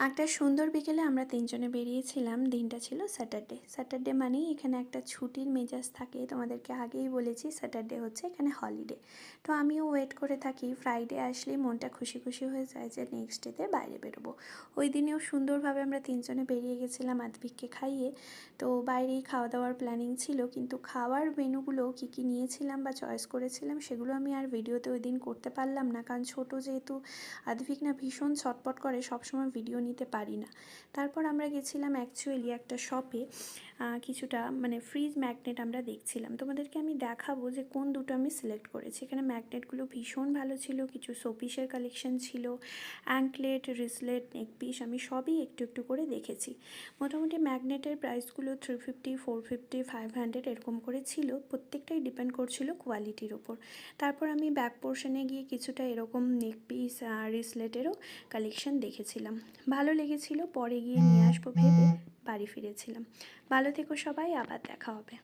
একটা সুন্দর বিকেলে আমরা তিনজনে বেরিয়েছিলাম। দিনটা ছিল স্যাটারডে। স্যাটারডে মানেই এখানে একটা ছুটির মেজাজ থাকে। তোমাদেরকে আগেই বলেছি স্যাটারডে হচ্ছে এখানে হলিডে। তো আমিও ওয়েট করে থাকি, ফ্রাইডে আসলেই মনটা খুশি খুশি হয়ে যায় যে নেক্সট ডেতে বাইরে বেরোবো। ওই দিনেও সুন্দরভাবে আমরা তিনজনে বেরিয়ে গেছিলাম আদ্ভিককে খাইয়ে। তো বাইরেই খাওয়া দাওয়ার প্ল্যানিং ছিল, কিন্তু খাওয়ার মেনুগুলো কী কী নিয়েছিলাম বা চয়েস করেছিলাম সেগুলো আমি আর ভিডিওতে ওই দিন করতে পারলাম না, কারণ ছোটো যেহেতু আদ্ভিক না ভীষণ ছটপট করে, সবসময় ভিডিও নিতে পারি না। তারপর আমরা গেছিলাম অ্যাকচুয়ালি একটা শপে, কিছুটা মানে ফ্রিজ ম্যাগনেট আমরা দেখছিলাম। তোমাদেরকে আমি দেখাবো যে কোন দুটো আমি সিলেক্ট করেছি। এখানে ম্যাগনেটগুলো ভীষণ ভালো ছিল, কিছু শোপিসের কালেকশন ছিল, অ্যাঙ্কলেট, রিসলেট, নেকপিস, আমি সবই একটু একটু করে দেখেছি। মোটামুটি ম্যাগনেটের প্রাইসগুলো 350, 450, 500 এরকম করে ছিল। প্রত্যেকটাই ডিপেন্ড করছিল কোয়ালিটির ওপর। তারপর আমি ব্যাক পোর্শনে গিয়ে কিছুটা এরকম নেকপিস রিসলেটেরও কালেকশন দেখেছিলাম, ভালো লেগেছিল। পরে গিয়ে নিয়ে আসবো ভেবে বাড়ি ফিরেছিলাম। ভালো থেকো সবাই, আবার দেখা হবে।